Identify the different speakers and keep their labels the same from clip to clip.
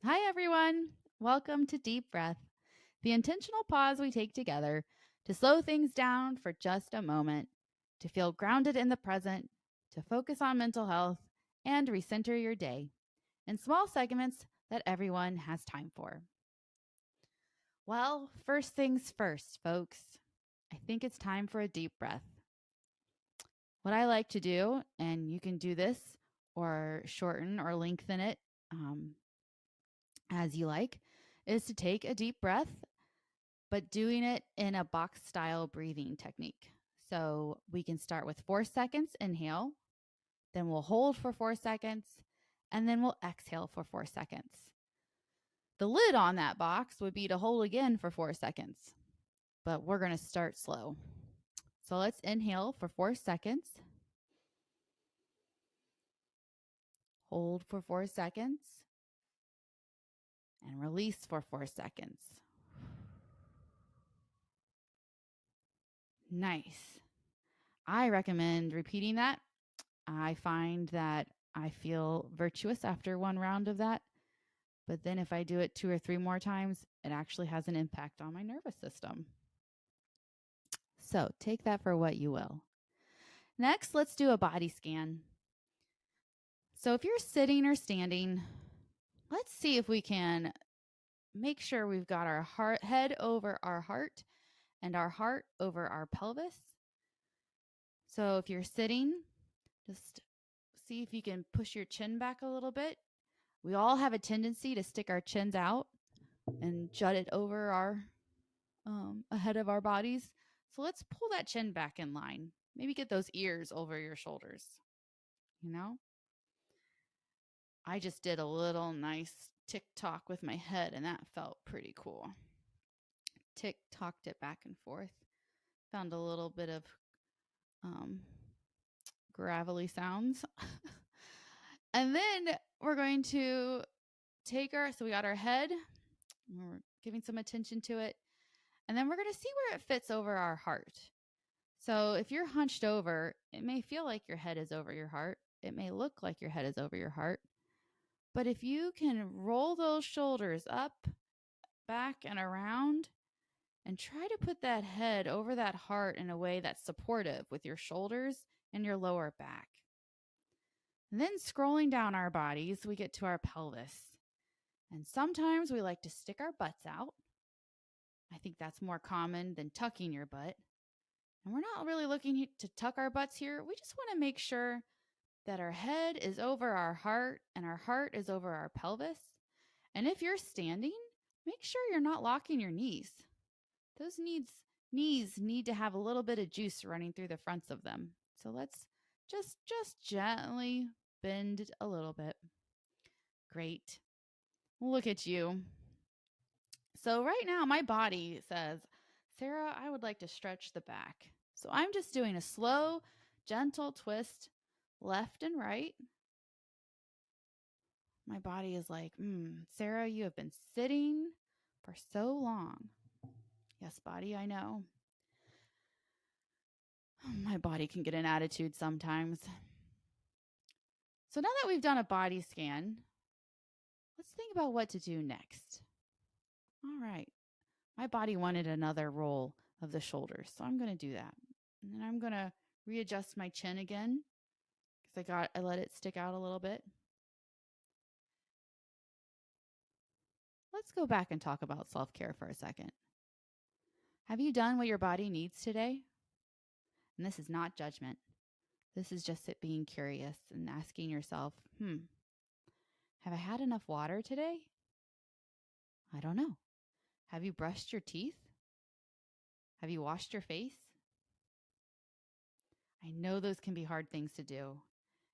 Speaker 1: Hi, everyone. Welcome to Deep Breath, the intentional pause we take together to slow things down for just a moment, to feel grounded in the present, to focus on mental health, and recenter your day in small segments that everyone has time for. Well, first things first, folks. I think it's time for a deep breath. What I like to do, and you can do this or shorten or lengthen it as you like, is to take a deep breath, but doing it in a box style breathing technique. So we can start with 4 seconds inhale, then we'll hold for 4 seconds, and then we'll exhale for 4 seconds. The lid on that box would be to hold again for 4 seconds, but we're going to start slow. So let's inhale for 4 seconds, hold for 4 seconds, and release for 4 seconds. Nice. I recommend repeating that. I find that I feel virtuous after one round of that. But then if I do it 2 or 3 more times, it actually has an impact on my nervous system. So take that for what you will. Next, let's do a body scan. So if you're sitting or standing, let's see if we can make sure we've got our head over our heart and our heart over our pelvis. So if you're sitting, just see if you can push your chin back a little bit. We all have a tendency to stick our chins out and jut it over our ahead of our bodies. So let's pull that chin back in line. Maybe get those ears over your shoulders. You know, I just did a little nice tick tock with my head, and that felt pretty cool. Tick tocked it back and forth. Found a little bit of um, gravelly sounds. And then we're going to so we got our head, we're giving some attention to it. And then we're going to see where it fits over our heart. So if you're hunched over, it may feel like your head is over your heart. It may look like your head is over your heart. But if you can roll those shoulders up, back, and around, and try to put that head over that heart in a way that's supportive with your shoulders and your lower back. And then scrolling down our bodies, we get to our pelvis. And sometimes we like to stick our butts out. I think that's more common than tucking your butt. And we're not really looking to tuck our butts here. We just want to make sure that our head is over our heart and our heart is over our pelvis. And if you're standing, make sure you're not locking your knees. Those knees need to have a little bit of juice running through the fronts of them. So let's just gently bend it a little bit. Great. Look at you. So right now my body says, Sarah, I would like to stretch the back. So I'm just doing a slow, gentle twist left and right. My body is like, Sarah, you have been sitting for so long. Yes, body, I know. My body can get an attitude sometimes. So now that we've done a body scan, let's think about what to do next. All right. My body wanted another roll of the shoulders, so I'm going to do that. And then I'm going to readjust my chin again because I let it stick out a little bit. Let's go back and talk about self-care for a second. Have you done what your body needs today? And this is not judgment. This is just it being curious and asking yourself, have I had enough water today? I don't know. Have you brushed your teeth? Have you washed your face? I know those can be hard things to do.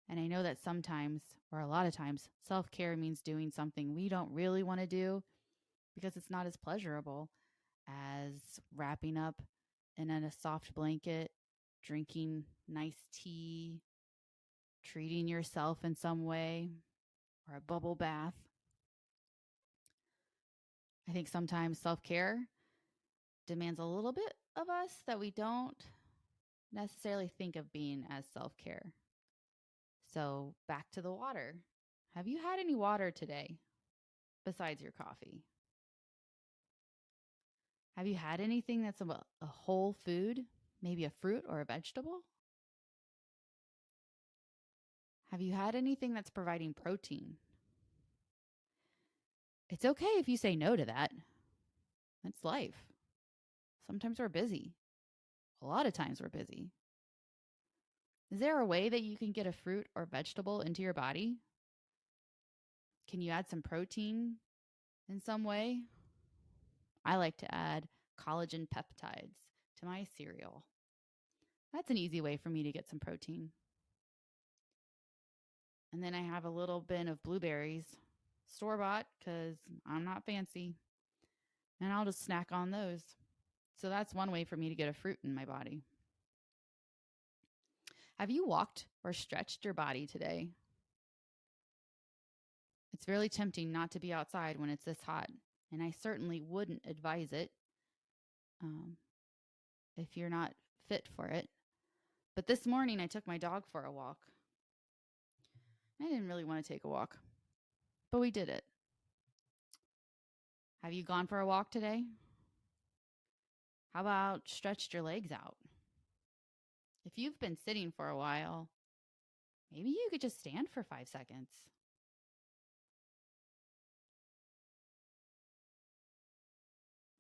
Speaker 1: And I know that sometimes, or a lot of times, self care means doing something we don't really want to do because it's not as pleasurable as wrapping up in a soft blanket, drinking nice tea, treating yourself in some way, or a bubble bath. I think sometimes self care demands a little bit of us that we don't necessarily think of being as self care. So back to the water. Have you had any water today? besides your coffee? Have you had anything that's a whole food, maybe a fruit or a vegetable? Have you had anything that's providing protein? It's okay if you say no to that. That's life. Sometimes we're busy. A lot of times we're busy. Is there a way that you can get a fruit or vegetable into your body? Can you add some protein in some way? I like to add collagen peptides to my cereal. That's an easy way for me to get some protein. And then I have a little bin of blueberries, store bought, because I'm not fancy. And I'll just snack on those. So that's one way for me to get a fruit in my body. Have you walked or stretched your body today? It's really tempting not to be outside when it's this hot, and I certainly wouldn't advise it if you're not fit for it. But this morning I took my dog for a walk. I didn't really want to take a walk, but we did it. Have you gone for a walk today? How about stretched your legs out? If you've been sitting for a while, maybe you could just stand for 5 seconds.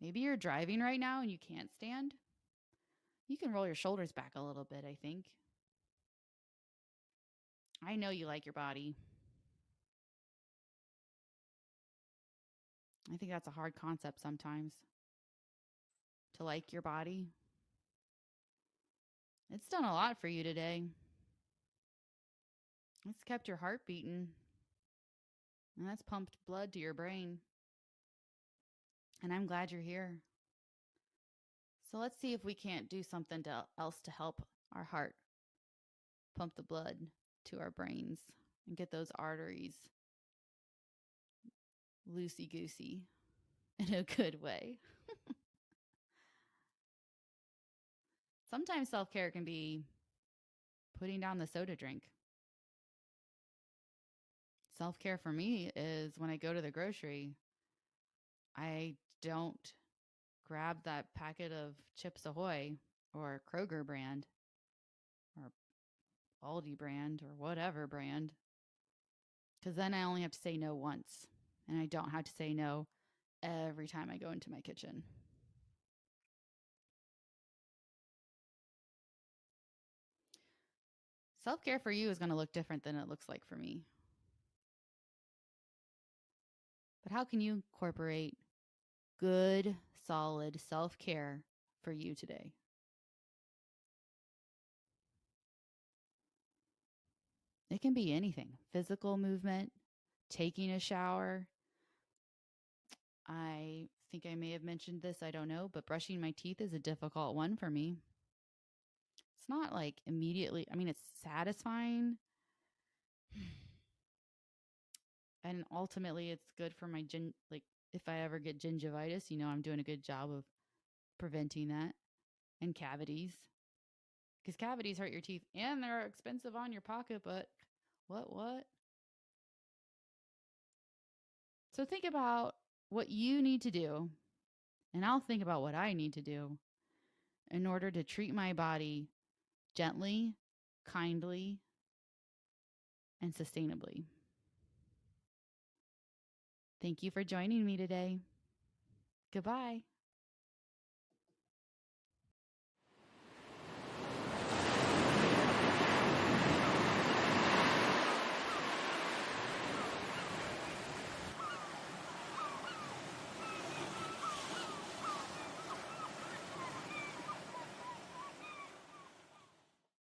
Speaker 1: Maybe you're driving right now and you can't stand. You can roll your shoulders back a little bit, I think. I know you like your body. I think that's a hard concept sometimes, to like your body. It's done a lot for you today. It's kept your heart beating, and that's pumped blood to your brain. And I'm glad you're here. So let's see if we can't do something else to help our heart pump the blood to our brains and get those arteries loosey goosey in a good way. Sometimes self care can be putting down the soda drink. Self care for me is when I go to the grocery, I don't grab that packet of Chips Ahoy or Kroger brand or Aldi brand or whatever brand, because then I only have to say no once and I don't have to say no every time I go into my kitchen. Self care for you is going to look different than it looks like for me. But how can you incorporate good, solid self care for you today? It can be anything: physical movement, taking a shower. I think I may have mentioned this, I don't know, but brushing my teeth is a difficult one for me. It's not like immediately, I mean, it's satisfying. And ultimately, it's good for my like if I ever get gingivitis, I'm doing a good job of preventing that, and cavities. Because cavities hurt your teeth and they're expensive on your pocket, but what? So think about what you need to do, and I'll think about what I need to do in order to treat my body gently, kindly, and sustainably. Thank you for joining me today. Goodbye.